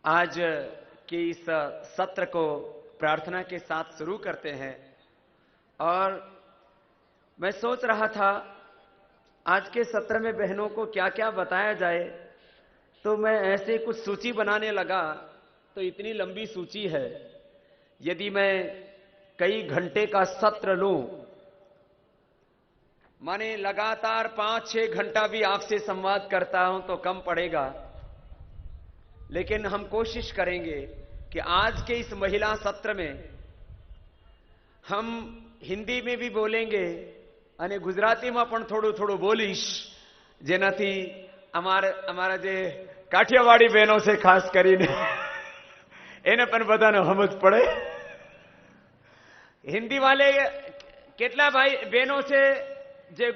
आज के इस सत्र को प्रार्थना के साथ शुरू करते हैं। और मैं सोच रहा था आज के सत्र में बहनों को क्या क्या बताया जाए, तो मैं ऐसे कुछ सूची बनाने लगा तो इतनी लंबी सूची है, यदि मैं कई घंटे का सत्र लूं, माने लगातार 5-6 घंटा भी आपसे संवाद करता हूं तो कम पड़ेगा। लेकिन हम कोशिश करेंगे कि आज के इस महिला सत्र में हम हिंदी में भी बोलेंगे અને ગુજરાતીમાં પણ થોડું થોડું બોલીશ, જેનાથી અમારા જે કાઠિયાવાડી બહેનો છે ખાસ કરીને એને પણ બધાને સમજ પડે। हिंदी वाले कितना भाई बहनों से जो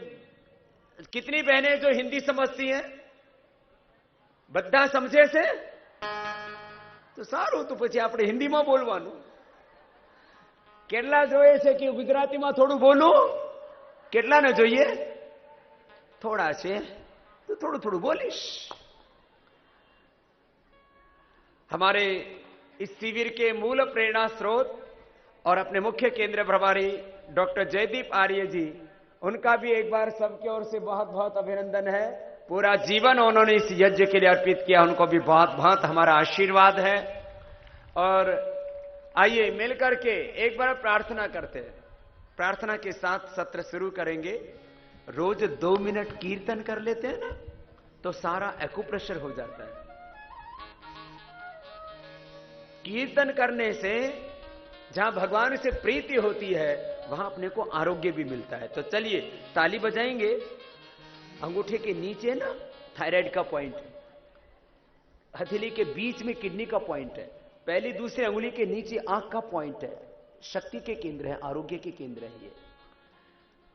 कितनी बहनें जो हिंदी समझती हैं? બધા સમજે છે તો સારું, તો પછી આપણે હિન્દીમાં બોલવાનું। કેટલા જોઈએ છે કે ગુજરાતીમાં થોડું બોલું? કેટલાને જોઈએ? થોડા છે તો થોડું થોડું બોલીશ। हमारे इस शिविर के मूल प्रेरणा स्रोत और अपने मुख्य केंद्र प्रभारी डॉक्टर जयदीप आर्य जी, उनका भी एक बार सबकी ओर से बहुत बहुत अभिनंदन है। पूरा जीवन उन्होंने इस यज्ञ के लिए अर्पित किया, उनको भी बहुत बहुत हमारा आशीर्वाद है। और आइए मिलकर के एक बार प्रार्थना करते हैं। प्रार्थना के साथ सत्र शुरू करेंगे। रोज 2 मिनट कीर्तन कर लेते हैं ना, तो सारा एक्यूप्रेशर हो जाता है। कीर्तन करने से जहां भगवान से प्रीति होती है वहां अपने को आरोग्य भी मिलता है। तो चलिए ताली बजाएंगे। अंगूठे के नीचे ना थायराइड का पॉइंट है, हथेली के बीच में किडनी का पॉइंट है, पहली दूसरी अंगुली के नीचे आंख का पॉइंट है। शक्ति के केंद्र है, आरोग्य के केंद्र है ये।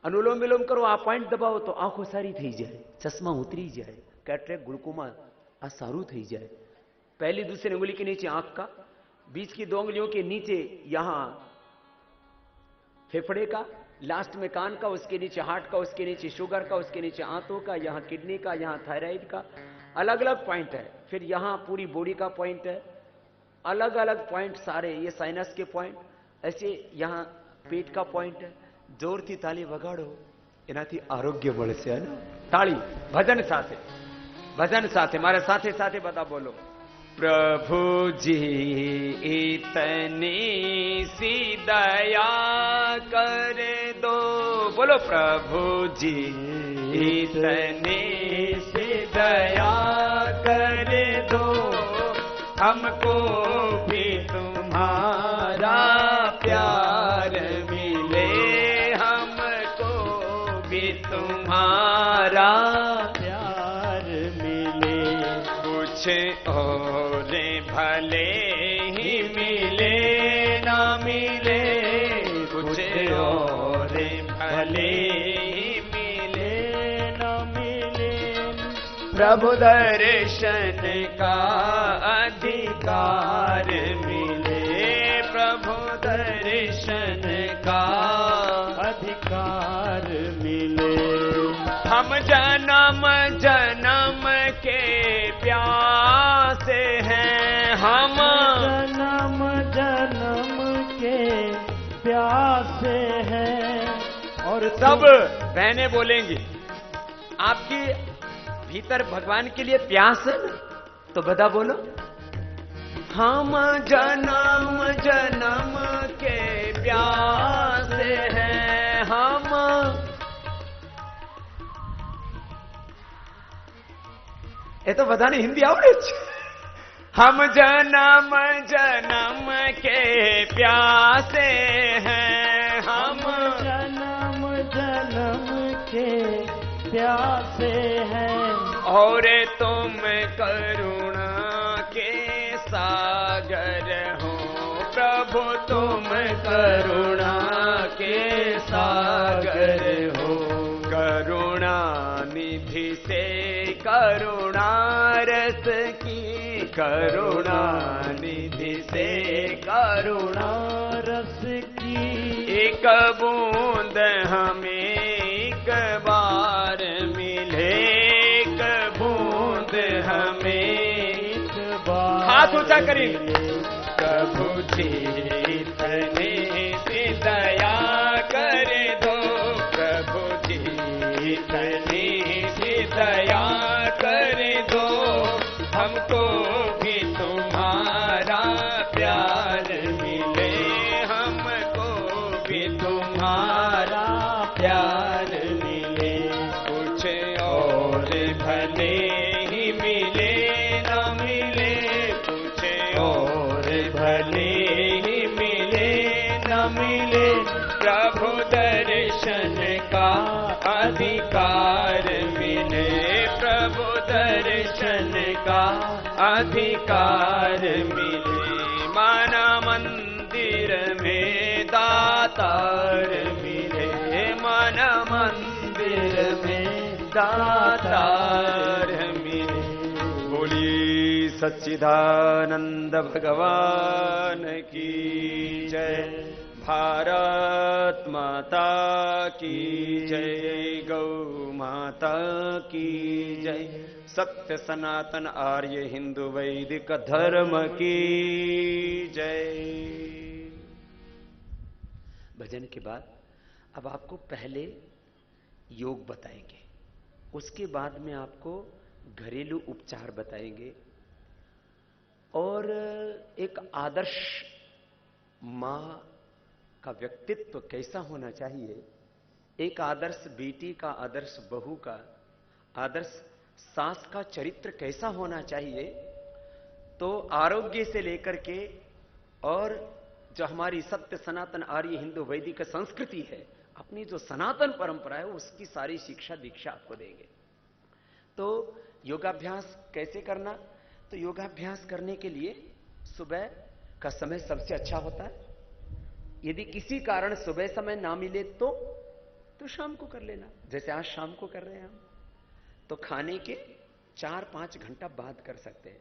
अनुलोम विलोम करो, आ पॉइंट दबाओ तो आंखों सारी थी जाए, चश्मा उतरी जाए, कैटरेक्ट ग्लूकोमा आ सारू थी जाए। पहली दूसरी अंगुली के नीचे आंख का, बीच की 2 अंगुलियों के नीचे यहां फेफड़े का, लास्ट में कान का, उसके नीचे हार्ट का, उसके नीचे शुगर का, उसके नीचे आंतों का, यहां किडनी का, यहां थायराइड का, अलग अलग पॉइंट है। फिर यहां पूरी बॉडी का पॉइंट है, अलग अलग पॉइंट सारे, ये साइनस के पॉइंट, ऐसे यहां पेट का पॉइंट है। जोर थी ताली वगाड़ो, एनाथी आरोग्य बढ़શે है ना। ताली भजन साथे, भजन साथे, मारे साथे साथे बता बोलो। प्रभु जी इतनी सी दया कर दो, बोलो प्रभु जी इतनी सी दया कर दो, हमको भी तुम्हारा प्यार मिले, हमको भी तुम्हारा प्यार मिले। कुछ और भले ही मिले ना मिले, कुछ और भले ही मिले ना मिले, प्रभु दर्शन का अधिकार मिले, प्रभु दर्शन का अधिकार मिले। हम जन्म जन्म के प्यासे हैं, हम जन्म जन्म के प्यासे हैं। और सब बहनें बोलेंगी, आपकी भीतर भगवान के लिए प्यास है ना, तो बता बोलो, हम जन्म जन्म के प्यासे हैं, हम। ये तो बधाने हिंदी आवड़े छे। हम जन्म जन्म के प्यासे हैं, हम जन्म जन्म के प्यासे हैं। और तुम करुणा के सागर हो प्रभु, तुम करुणा के सागर हो। करुणा निधि से करुणा रस की, करुणा निधि से करुणा रस की। एक बूंद हमें एक बार मिले, एक बूंद हमें एक बार। हाथ ऊंचा करेंगे। प्रभु जी इतने से दया कर दो, प्रभु जी इतने से दया कर दो, हमको भी तुम्हारा प्यार मिले, हमको भी तुम्हारा प्यार मिले। कुछ और भले ही मिले न मिले, कुछ और भले ही मिले न मिले, प्रभु दर्शन का अधिकार मिले, प्रभु दर्शन का अधिकार मिले। माना मंदिर में दातार मिले, माना मंदिर में दातार मिले। बोलिए सच्चिदानंद भगवान की जय, भारत माता की जय, गौ माता की जय, सत्य सनातन आर्य हिंदू वैदिक धर्म की जय। भजन के बाद अब आपको पहले योग बताएंगे, उसके बाद में आपको घरेलू उपचार बताएंगे और एक आदर्श मां का व्यक्तित्व कैसा होना चाहिए, एक आदर्श बेटी का, आदर्श बहू का, आदर्श सास का चरित्र कैसा होना चाहिए। तो आरोग्य से लेकर के और जो हमारी सत्य सनातन आर्य हिंदू वैदिक संस्कृति है, अपनी जो सनातन परंपरा है, उसकी सारी शिक्षा दीक्षा आपको देंगे। तो योगाभ्यास कैसे करना, तो योगाभ्यास करने के लिए सुबह का समय सबसे अच्छा होता है। यदि किसी कारण सुबह समय ना मिले तो शाम को कर लेना, जैसे आज शाम को कर रहे हैं हम। तो खाने के 4-5 घंटा बाद कर सकते हैं।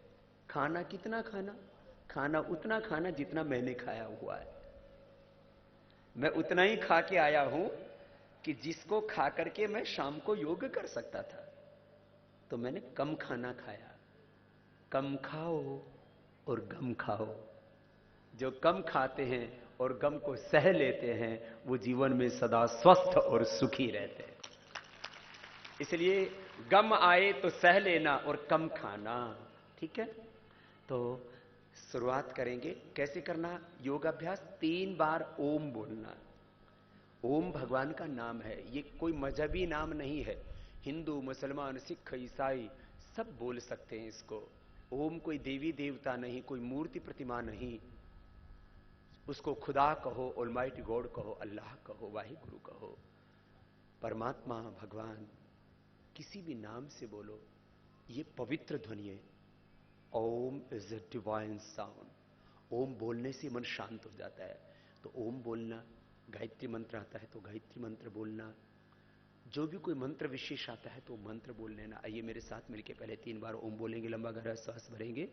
खाना कितना खाना, खाना उतना खाना जितना मैंने खाया हुआ है। मैं उतना ही खा के आया हूं कि जिसको खा करके मैं शाम को योग कर सकता था। तो मैंने कम खाना खाया। कम खाओ और गम खाओ। जो कम खाते हैं और गम को सह लेते हैं, वो जीवन में सदा स्वस्थ और सुखी रहते हैं। इसलिए गम आए तो सह लेना और कम खाना, ठीक है। तो शुरुआत करेंगे। कैसे करना योगाभ्यास? 3 बार ओम बोलना। ओम भगवान का नाम है, ये कोई मजहबी नाम नहीं है। हिंदू, मुसलमान, सिख, ईसाई सब बोल सकते हैं इसको। ओम कोई देवी देवता नहीं, कोई मूर्ति प्रतिमा नहीं। उसको खुदा कहो, ऑलमाइटी गॉड कहो, अल्लाह कहो, वाहिगुरु कहो, परमात्मा, भगवान, किसी भी नाम से बोलो, ये पवित्र ध्वनि है। ओम इज अ डिवाइन साउंड। ओम बोलने से मन शांत हो जाता है। तो ओम बोलना, गायत्री मंत्र आता है तो गायत्री मंत्र बोलना, जो भी कोई मंत्र विशेष आता है तो मंत्र बोल लेना। आइए मेरे साथ मिलके पहले 3 बार ओम बोलेंगे। लंबा गहरा सांस भरेंगे।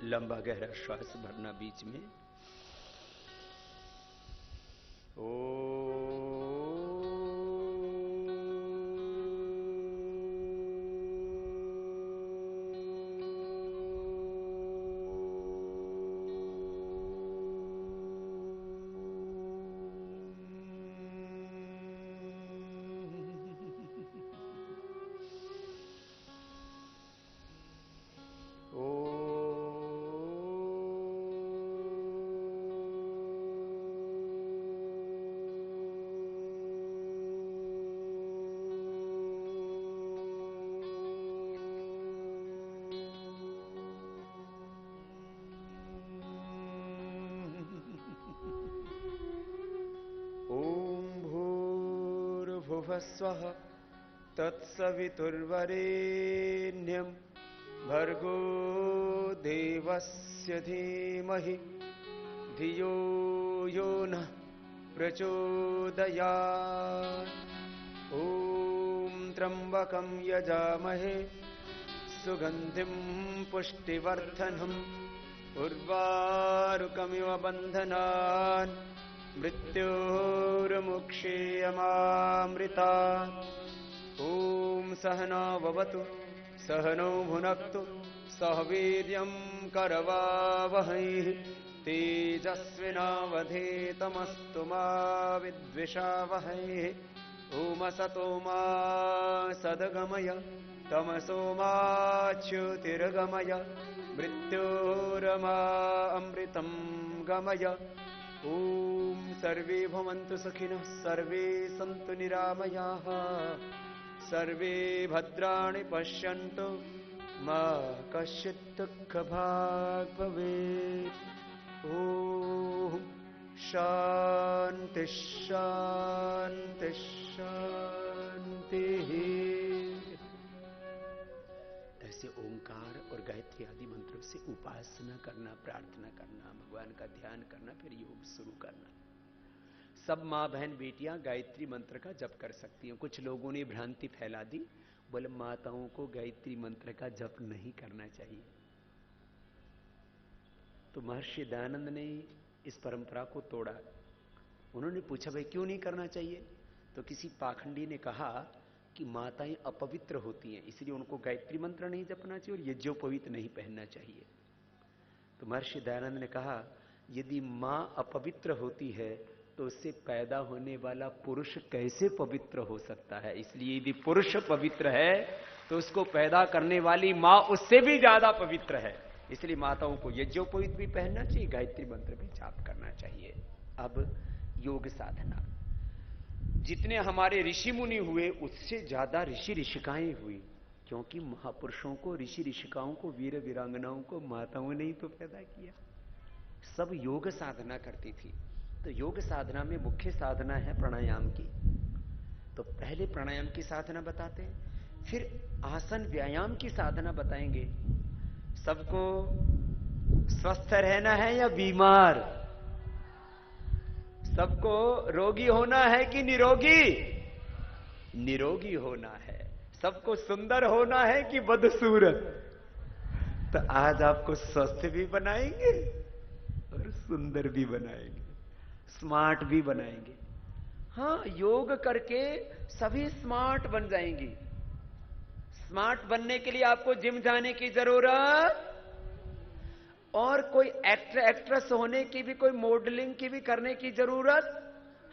लंबा गहरा श्वास भरना बीच में। स्वः तत्सवितुर्वरेण्यं भर्गो देवस्य धीमहि धियो यो नः प्रचोदयात्। ॐ त्र्यम्बकं यजामहे सुगन्धिं पुष्टिवर्धनम् उर्वारुकमिव बन्धनान् मृत्योर्मुक्षीयमामृतात्। ॐ सहना भवतु सहनौ भुनक्तु सह वीर्यं करवावहै तेजस्विनावधीतमस्तु मा विद्विषावहै। ॐ असतो मा सद्गमय तमसो मा च्युतिर्गमय मृत्योरमा अमृतं गमय। ॐ सर्वे भवन्तु सुखिनः सर्वे सन्तु निरामयाः सर्वे भद्राणि पश्यन्तु मा कश्चित् दुःखभाग् भवेत्। ॐ शान्ति शान्ति शान्तिः। ऐसे ओंकार और गायत्री आदि मंत्रों से उपासना करना, प्रार्थना करना, भगवान का ध्यान करना, फिर योग शुरू करना। सब माँ बहन बेटियां गायत्री मंत्र का जप कर सकती हैं। कुछ लोगों ने भ्रांति फैला दी, बोले माताओं को गायत्री मंत्र का जप नहीं करना चाहिए। तो महर्षि दयानंद ने इस परंपरा को तोड़ा। उन्होंने पूछा भाई क्यों नहीं करना चाहिए? तो किसी पाखंडी ने कहा कि माताएं अपवित्र होती हैं, इसलिए उनको गायत्री मंत्र नहीं जपना चाहिए और यज्ञोपवीत नहीं पहनना चाहिए। तो महर्षि दयानंद ने कहा यदि मां अपवित्र होती है तो उससे पैदा होने वाला पुरुष कैसे पवित्र हो सकता है? इसलिए यदि पुरुष पवित्र है तो उसको पैदा करने वाली मां उससे भी ज्यादा पवित्र है। इसलिए माताओं को यज्ञोपवीत भी पहनना चाहिए, गायत्री मंत्र भी जाप करना चाहिए। अब योग साधना। जितने हमारे ऋषि मुनि हुए उससे ज्यादा ऋषि ऋषिकाएं हुई, क्योंकि महापुरुषों को, ऋषि ऋषिकाओं को, वीर वीरांगनाओं को माताओं ने ही तो पैदा किया। सब योग साधना करती थी। तो योग साधना में मुख्य साधना है प्राणायाम की। तो पहले प्राणायाम की साधना बताते हैं, फिर आसन व्यायाम की साधना बताएंगे। सबको स्वस्थ रहना है या बीमार? सबको रोगी होना है कि निरोगी? निरोगी होना है। सबको सुंदर होना है कि बदसूरत? तो आज आपको स्वस्थ भी बनाएंगे और सुंदर भी बनाएंगे, स्मार्ट भी बनाएंगे। हाँ, योग करके सभी स्मार्ट बन जाएंगी। स्मार्ट बनने के लिए आपको जिम जाने की जरूरत, और कोई एक्टर एक्ट्रेस होने की भी, कोई मॉडलिंग की भी करने की जरूरत।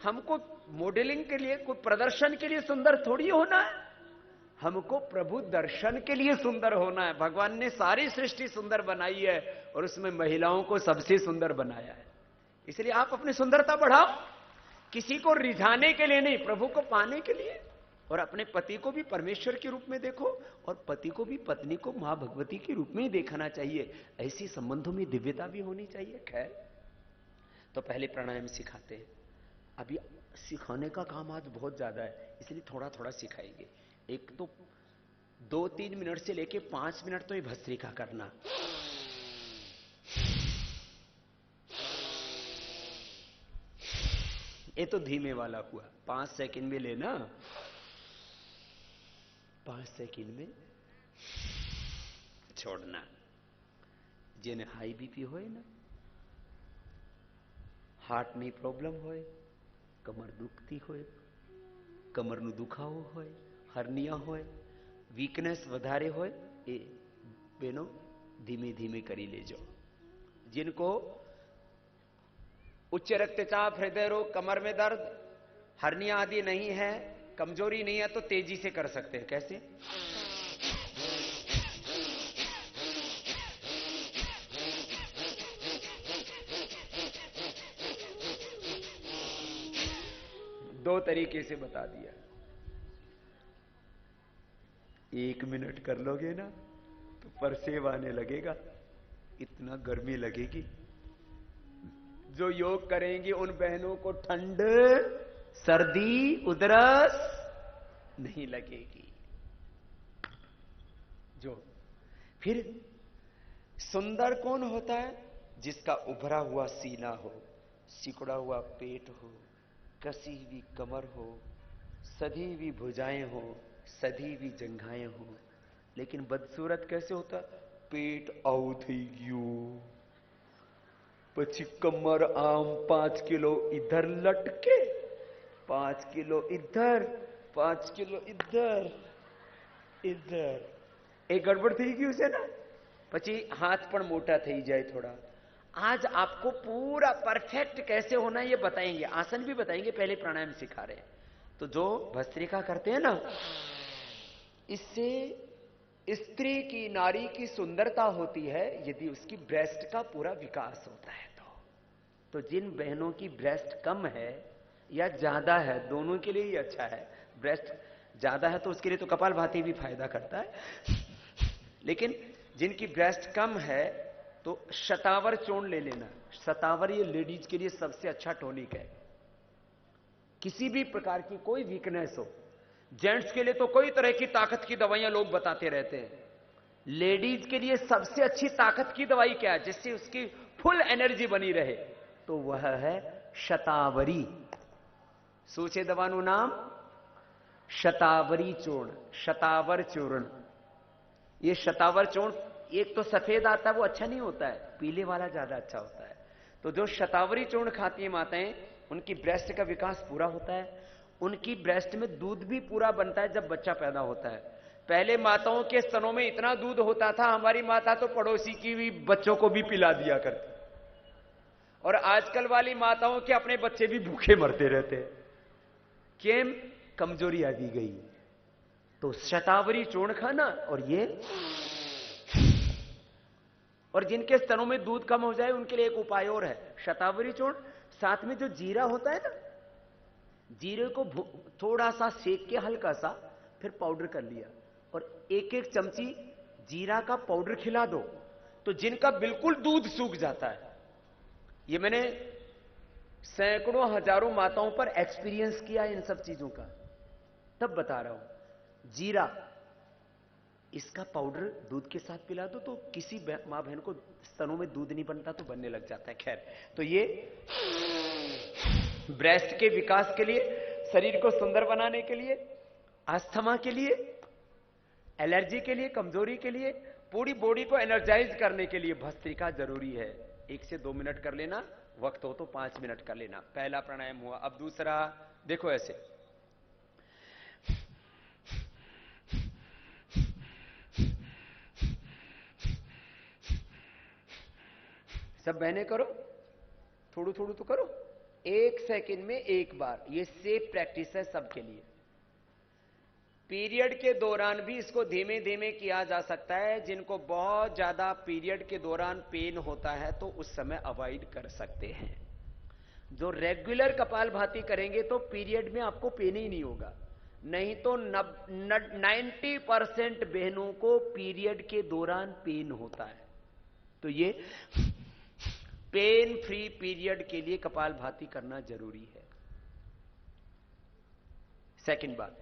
हमको मॉडलिंग के लिए, कोई प्रदर्शन के लिए सुंदर थोड़ी होना है। हमको प्रभु दर्शन के लिए सुंदर होना है। भगवान ने सारी सृष्टि सुंदर बनाई है और उसमें महिलाओं को सबसे सुंदर बनाया है। इसलिए आप अपनी सुंदरता बढ़ाओ, किसी को रिझाने के लिए नहीं, प्रभु को पाने के लिए। और अपने पति को भी परमेश्वर के रूप में देखो और पति को भी, पत्नी को मां भगवती के रूप में ही देखना चाहिए। ऐसी संबंधों में दिव्यता भी होनी चाहिए। खैर, तो पहले प्राणायाम सिखाते हैं। अभी सिखाने का काम आज बहुत ज्यादा है, इसलिए थोड़ा थोड़ा सिखाएंगे। एक तो 2-3 मिनट से लेके 5 मिनट तो ये भस्त्रिका करना। ये तो धीमे वाला हुआ, 5 सेकंड में लेना, 5 सेकंड में छोड़ना। जेने हाई बीपी होए ना, हार्ट में प्रॉब्लम होए, कमर दुखती होए, कमर नु दुखावो होए, हर्निया होए, वीकनेस वधारे होए, ए बेनो धीमे धीमे करी ले जाओ। जिनको उच्च रक्तचाप, हृदय रोग, कमर में दर्द, हर्निया आदि नहीं है, कमजोरी नहीं है, तो तेजी से कर सकते हैं। कैसे? दो तरीके से बता दिया। 1 मिनट कर लोगे ना तो परसेव आने लगेगा, इतना गर्मी लगेगी। जो योग करेंगे उन बहनों को ठंड, सर्दी, उधरस नहीं लगेगी। जो फिर सुंदर कौन होता है? जिसका उभरा हुआ सीना हो, सिकुड़ा हुआ पेट हो, कसी हुई कमर हो, सधी हुई भुजाएं हो, सधी हुई जंघाएं हो, लेकिन बदसूरत कैसे होता? पेट आऊ थी गયું, પછી कमर आम 5 किलो इधर लटके, 5 किलो इधर, 5 किलो इधर, इधर એ ગડબડ થઈ ગયું છે ને. પછી हाथ પણ मोटा થઈ જાય थोड़ा. आज आपको पूरा परफेक्ट कैसे होना ये बताएंगे, आसन भी बताएंगे, पहले प्राणायाम सिखा रहे हैं. तो जो भस्त्रिका करते हैं ना, इससे स्त्री की, नारी की सुंदरता होती है यदि उसकी ब्रेस्ट का पूरा विकास होता है. तो जिन बहनों की ब्रेस्ट कम है या ज्यादा है, दोनों के लिए ही अच्छा है. ब्रेस्ट ज्यादा है तो उसके लिए तो कपालभाति भी फायदा करता है, लेकिन जिनकी ब्रेस्ट कम है तो शतावर चूर्ण ले लेना. शतावर ये लेडीज के लिए सबसे अच्छा टॉनिक है. किसी भी प्रकार की कोई वीकनेस हो, जेंट्स के लिए तो कोई तरह की ताकत की दवाइयां लोग बताते रहते हैं. लेडीज के लिए सबसे अच्छी ताकत की दवाई क्या है, जिससे उसकी फुल एनर्जी बनी रहे? तो वह है शतावरी. सोचे दवाનું नाम शतावरी चूर्ण, शतावर चूर्ण. ये शतावर चूर्ण एक तो सफेद आता है, वो अच्छा नहीं होता है, पीले वाला ज्यादा अच्छा होता है. तो जो शतावरी चूर्ण खाती है माताएं, उनकी ब्रेस्ट का विकास पूरा होता है. उनकी ब्रेस्ट में दूध भी पूरा बनता है जब बच्चा पैदा होता है. पहले माताओं के स्तनों में इतना दूध होता था, हमारी माता तो पड़ोसी की भी बच्चों को भी पिला दिया करती. और आजकल वाली माताओं के अपने बच्चे भी भूखे मरते रहते हैं. केम? कमजोरी आ गई. तो शतावरी चूर्ण खाना. और जिनके स्तनों में दूध कम हो जाए उनके लिए एक उपाय और है, शतावरी चूर्ण. साथ में जो जीरा होता है ना, जीरे को थोड़ा सा सेक के हल्का सा, फिर पाउडर कर लिया और एक एक चमची जीरा का पाउडर खिला दो. तो जिनका बिल्कुल दूध सूख जाता है, ये मैंने सैकड़ों हजारों माताओं पर एक्सपीरियंस किया इन सब चीजों का, तब बता रहा हूं. जीरा, इसका पाउडर दूध के साथ पिला दो तो किसी मां बहन को स्तनों में दूध नहीं बनता तो बनने लग जाता है. खैर, तो ये ब्रेस्ट के विकास के लिए, शरीर को सुंदर बनाने के लिए, अस्थमा के लिए, एलर्जी के लिए, कमजोरी के लिए, पूरी बॉडी को एनर्जाइज करने के लिए भस्त्रिका जरूरी है. 1 से 2 मिनट कर लेना, वक्त हो तो 5 मिनट कर लेना. पहला प्राणायाम हुआ. अब दूसरा देखो, ऐसे सब बहने करो, थोड़ू थोड़ू तो करो. 1 सेकंड में 1 बार. ये सेफ प्रैक्टिस है सबके लिए. पीरियड के दौरान भी इसको धीमे धीमे किया जा सकता है. जिनको बहुत ज्यादा पीरियड के दौरान पेन होता है तो उस समय अवॉइड कर सकते हैं. जो रेगुलर कपालभाति करेंगे तो पीरियड में आपको पेन ही नहीं होगा. नहीं तो 90% बहनों को पीरियड के दौरान पेन होता है. तो ये पेन फ्री पीरियड के लिए कपालभाति करना जरूरी है. सेकंड बात,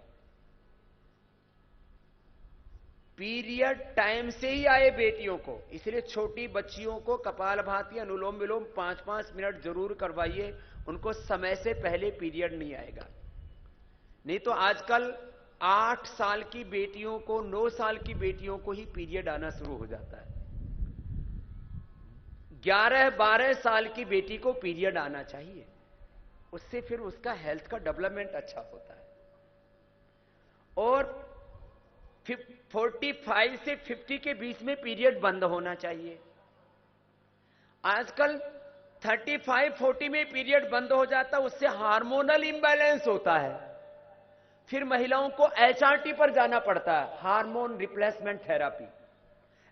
पीरियड टाइम से ही आए बेटियों को, इसलिए छोटी बच्चियों को कपालभाति, अनुलोम विलोम 5-5 मिनट जरूर करवाइए. उनको समय से पहले पीरियड नहीं आएगा. नहीं तो आजकल 8 साल की बेटियों को, 9 साल की बेटियों को ही पीरियड आना शुरू हो जाता है. 11-12 साल की बेटी को पीरियड आना चाहिए. उससे फिर उसका हेल्थ का डेवलपमेंट अच्छा होता है. और 45 से 50 के बीच में पीरियड बंद होना चाहिए. आजकल 35-40 में पीरियड बंद हो जाता है, उससे हार्मोनल इंबैलेंस होता है. फिर महिलाओं को एचआरटी पर जाना पड़ता है, हार्मोन रिप्लेसमेंट थेरापी.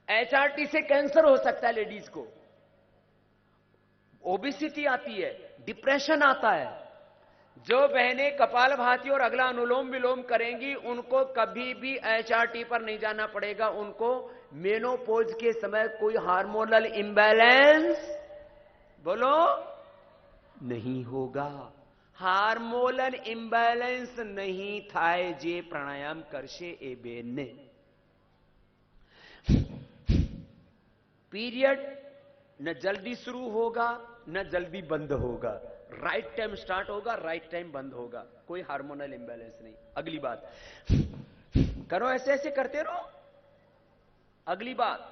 एचआरटी से कैंसर हो सकता है लेडीज को, ओबेसिटी आती है, डिप्रेशन आता है. जो बहनें कपालभाति और अगला अनुलोम विलोम करेंगी उनको कभी भी एचआरटी पर नहीं जाना पड़ेगा. उनको मेनोपॉज के समय कोई हार्मोनल इंबैलेंस, बोलो, नहीं होगा. हार्मोनल इंबैलेंस नहीं थाय जे प्राणायाम करशे ए बेन ने. पीरियड न जल्दी शुरू होगा न जल्दी बंद होगा, राइट टाइम स्टार्ट होगा, राइट टाइम बंद होगा, कोई हार्मोनल इंबैलेंस नहीं। अगली बात करो, ऐसे ऐसे करते रहो। अगली बात,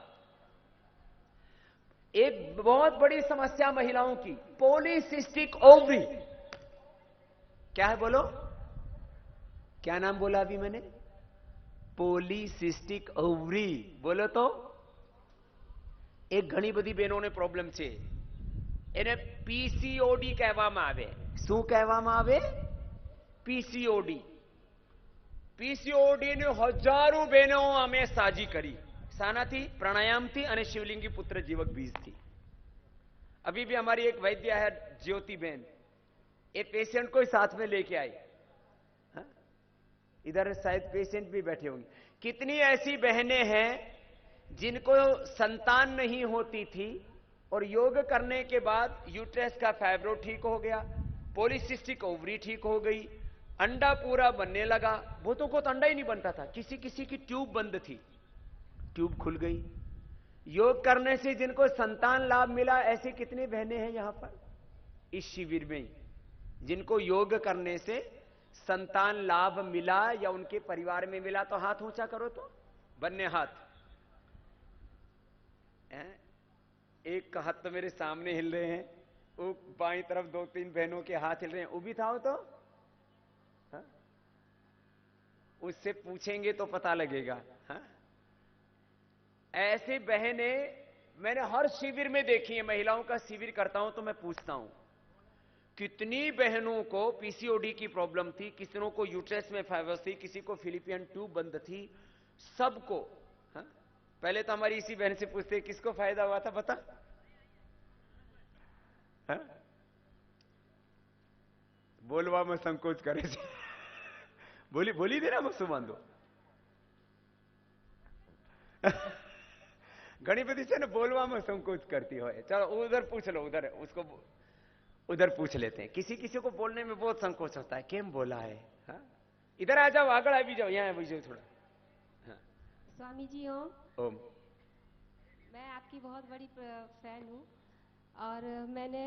एक बहुत बड़ी समस्या महिलाओं की, पॉलीसिस्टिक ओवरी। क्या है बोलो? क्या नाम बोला अभी मैंने? पॉलीसिस्टिक ओवरी बोलो तो। एक घनी बधी बहनों ने प्रॉब्लम छे, એને પીસીઓડી કહેવામાં આવે। શું કહેવામાં આવે? પીસીઓડી। પીસીઓડી ને હજારો બહેનો અમે સાજી કરી। શાનાથી? प्राणायामથી અને शिवलिंगी पुत्र जीवक बीजથી। अभी भी हमारी एक वैद्य है ज्योति बहन, ये पेशेंट को साथ में लेके आई। इधर शायद पेशेंट भी बैठे होंगे। कितनी ऐसी बहनें हैं जिनको संतान नहीं होती थी और योग करने के बाद यूट्रस का फाइब्रो ठीक हो गया, पॉलीसिस्टिक ओवरी ठीक हो गई, अंडा पूरा बनने लगा। बहुतों को तो अंडा ही नहीं बनता था, किसी किसी की ट्यूब बंद थी, ट्यूब खुल गई। योग करने से जिनको संतान लाभ मिला, ऐसी कितनी बहनें हैं यहां पर इस शिविर में जिनको योग करने से संतान लाभ मिला या उनके परिवार में मिला? तो हाथ ऊंचा करो तो, बन्ने हाथ। एक का हाथ तो मेरे सामने हिल रहे हैं, वो बाईं तरफ दो तीन बहनों के हाथ हिल रहे हैं। वो भी था तो हा? उससे पूछेंगे तो पता लगेगा। हा? ऐसी बहनें मैंने हर शिविर में देखी है। महिलाओं का शिविर करता हूं तो मैं पूछता हूं कितनी बहनों को पीसीओडी की प्रॉब्लम थी, किसी को यूट्रस में फाइब्रोसिस थी, किसी को फिलिपियन ट्यूब बंद थी, सबको। हा? पहले तो हमारी इसी बहन से पूछते किसको फायदा हुआ था बता? हा? बोलवा में संकोच करे बोली बोली देना मसू बांधो घनी बधी से ना बोलवा में संकोच करती हो। चलो उधर पूछ लो, उधर उसको उधर पूछ लेते हैं। किसी किसी को बोलने में बहुत संकोच होता है, केम बोला है? हा? इधर आ जाओ, आगे आ भी जाओ, यहाँ आ जाओ थोड़ा। हाँ। स्वामी जी ओम। ओम। मैं आपकी बहुत बड़ी फैन हूँ और मैंने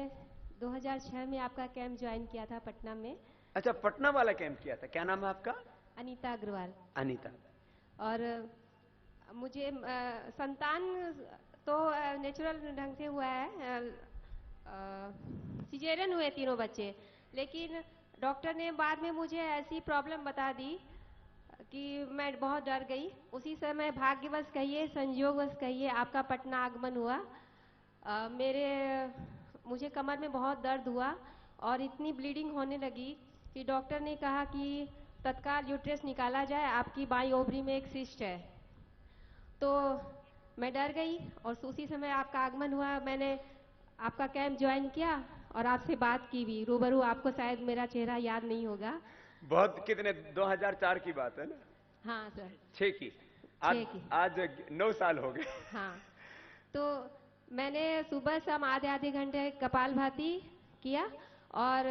2006 में आपका कैंप ज्वाइन किया था पटना में। अच्छा, पटना वाला कैंप किया था। क्या नाम है आपका? अनीता अग्रवाल। अनीता। और मुझे संतान तो नेचुरल ढंग से हुआ है, सिजेरियन हुए तीनों बच्चे, लेकिन डॉक्टर ने बाद में मुझे ऐसी प्रॉब्लम बता दी कि मैं बहुत डर गई। उसी समय भाग्यवश कहिए, संयोगवश कहिए, आपका पटना आगमन हुआ। मुझे कमर में बहुत दर्द हुआ और इतनी ब्लीडिंग होने लगी कि डॉक्टर ने कहा कि तत्काल यूट्रस निकाला जाए, आपकी बाईं ओवरी में एक सिस्ट है। तो मैं डर गई और उसी समय आपका आगमन हुआ। मैंने आपका कैंप ज्वाइन किया और आपसे बात की भी रूबरू। आपको शायद मेरा चेहरा याद नहीं होगा। बहुत कितने 2004 की बात है ना? हाँ सर। 6 की। आज 9 साल हो गए। हाँ, तो मैंने सुबह शाम आधे आधे घंटे कपालभाति किया और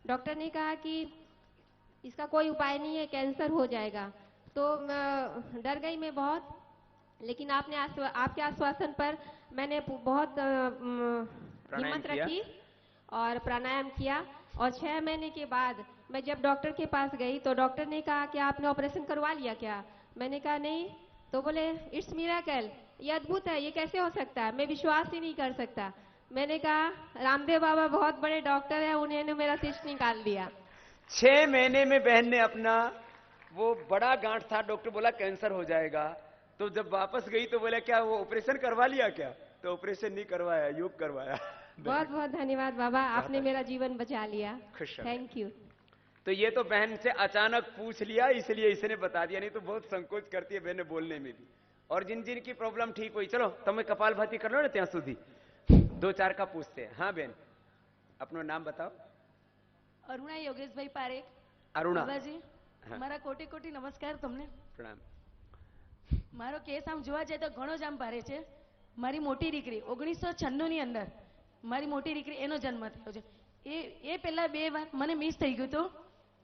डॉक्टर ने कहा कि इसका कोई उपाय नहीं है, कैंसर हो जाएगा। तो डर गई मैं बहुत, लेकिन आपके आश्वासन पर मैंने बहुत हिम्मत रखी और प्राणायाम किया। और 6 महीने के बाद मैं जब डॉक्टर के पास गई तो डॉक्टर ने कहा कि आपने ऑपरेशन करवा लिया क्या? मैंने कहा नहीं। तो बोले इट्स मिरेकल, ये अद्भुत है, ये कैसे हो सकता है? मैं विश्वास ही नहीं कर सकता। मैंने कहा रामदेव बाबा बहुत बड़े डॉक्टर है, उन्होंने मेरा सिस्ट निकाल दिया। 6 महीने में बहन ने अपना वो बड़ा गांठ था, डॉक्टर बोला कैंसर हो जाएगा। तो जब वापस गई तो बोला क्या वो ऑपरेशन करवा लिया क्या? तो ऑपरेशन नहीं करवाया, योग करवाया। बहुत बहुत धन्यवाद बाबा, आपने मेरा जीवन बचा लिया। Thank you. तो ये तो बहन से अचानक पूछ लिया, इसलिए इसने बता दिया, नहीं तो बहुत संकोच करती है बहने बोलने में भी। और जिन जिन की प्रॉब्लम ठीक हुई, चलो तुम्हें कपालभाति कर लो ना, ત્યાં સુધી 2-4 का पूछते हैं। हाँ बहन, अपना नाम बताओ। अरुणा योगेश भाई पारेख। अरुणा बाबाजी, મારા કોટી કોટી નમસ્કાર તમને। प्रणाम। મારો કેસ આમ જોવા જાય તો ઘણો જ આમ ભારે છે। મારી મોટી દીકરી 1996 ની અંદર મારી મોટી દીકરી એનો જન્મ થયો છે। એ પહેલા 2 વાર મને મિસ થઈ ગયું હતું।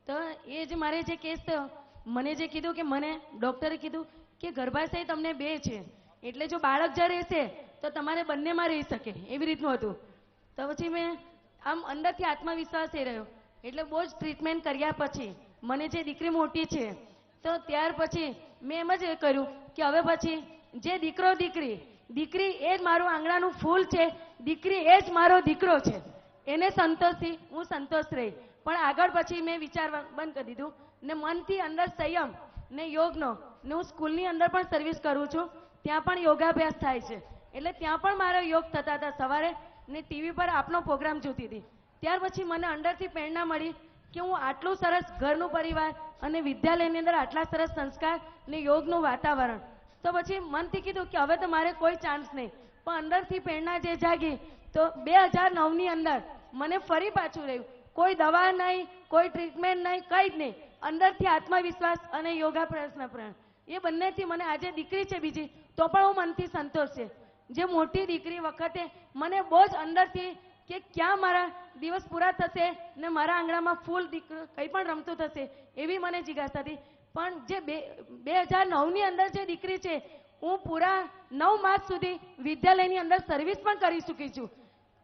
તો એ જ મારે જે કેસ થયો, મને જે કીધું કે મને ડોક્ટરે કીધું કે ગર્ભાશય તમને 2 છે, એટલે જો બાળક જ રહેશે તો તમારે બંનેમાં રહી શકે, એવી રીતનું હતું। તો પછી મેં આમ અંદરથી આત્મવિશ્વાસ એ રહ્યો. એટલે બહુ જ ટ્રીટમેન્ટ કર્યા પછી મને જે દીકરી મોટી છે તો ત્યાર પછી મેં એમ જ કર્યું કે હવે પછી જે દીકરો દીકરી એ જ મારું આંગણાનું ફૂલ છે, દીકરી એ જ મારો દીકરો છે, એને સંતોષથી હું સંતોષ રહી. પણ આગળ પછી મેં વિચારવા બંધ કરી દીધું ને મનથી અંદર સંયમ ને યોગનો ને હું સ્કૂલની અંદર પણ સર્વિસ કરું છું, ત્યાં પણ યોગાભ્યાસ થાય છે. એટલે ત્યાં પણ મારો યોગ થતા હતા સવારે ને ટીવી પર આપનો પ્રોગ્રામ જોતી હતી. ત્યાર પછી મને અંદરથી પ્રેરણા મળી કે હું આટલું સરસ ઘરનું પરિવાર અને વિદ્યાલયની અંદર આટલા સરસ સંસ્કાર ને યોગનું વાતાવરણ, તો પછી મનથી કીધું કે હવે તો મારે કોઈ ચાન્સ નહીં. પણ અંદરથી પ્રેરણા જે જાગી તો 2009ની અંદર મને ફરી પાછું રહ્યું. કોઈ દવા નહીં, કોઈ ટ્રીટમેન્ટ નહીં, કંઈ જ નહીં. અંદરથી આત્મવિશ્વાસ અને યોગા પ્રેરણા એ બંનેથી મને આજે દીકરી છે બીજી તો પણ હું મનથી સંતોષ છે. જે મોટી દીકરી વખતે મને બહુ જ અંદરથી કે ક્યાં મારા દિવસ પૂરા થશે ને મારા આંગણામાં ફૂલ દીકરો કંઈ પણ રમતું થશે એવી મને જિજ્ઞાસા હતી. પણ જે 2009ની અંદર જે દીકરી છે હું પૂરા 9 માસ સુધી વિદ્યાલયની અંદર સર્વિસ પણ કરી ચૂકી છું.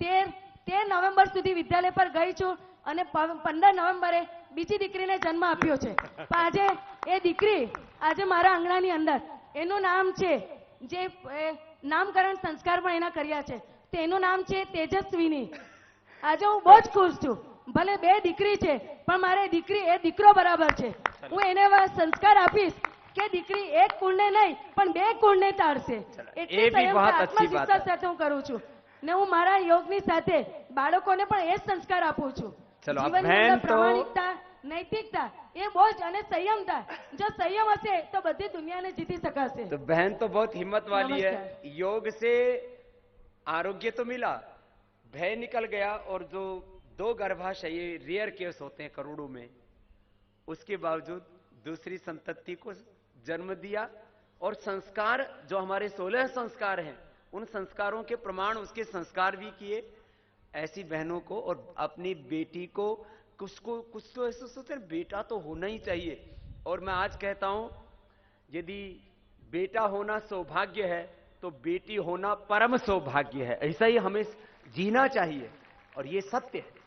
13 નવેમ્બર સુધી વિદ્યાલય પર ગઈ છું અને 15 નવેમ્બરે બીજી દીકરીને જન્મ આપ્યો છે. પણ આજે એ દીકરી આજે મારા આંગણાની અંદર એનું નામ છે જે નામકરણ સંસ્કાર પણ એના કર્યા છે તેનું નામ છે તેજસ્વીની. આજે હું બહુ જ ખુશ છું. ભલે 2 દીકરી છે પણ મારે દીકરી એ દીકરો બરાબર છે. હું એને એવા સંસ્કાર આપીશ કે દીકરી એક કુળને નહીં પણ 2 કુળને તારશે. એટલે આત્મવિશ્વાસ સાથે હું કરું છું ને હું મારા યોગની સાથે બાળકોને પણ એ જ સંસ્કાર આપું છું. જીવનની અંદર પ્રામાણિકતા, નૈતિકતા એ બહુ જ અને સંયમતા. જો સંयम હશે તો બધી દુનિયાને જીતી શકાશે. तो बहन तो बहुत हिम्मत वाली है. योग से आरोग्य तो मिला, भय निकल गया और जो 2 गर्भाशय रेयर केस होते हैं करोड़ों में, उसके बावजूद दूसरी संतति को जन्म दिया और संस्कार जो हमारे 16 संस्कार हैं उन संस्कारों के प्रमाण उसके संस्कार भी किए. ऐसी बहनों को और अपनी बेटी को कुछ तो ऐसा सोचते हैं बेटा तो होना ही चाहिए. और मैं आज कहता हूं यदि बेटा होना सौभाग्य है तो बेटी होना परम सौभाग्य है. ऐसा ही हमें जीना चाहिए और ये सत्य है.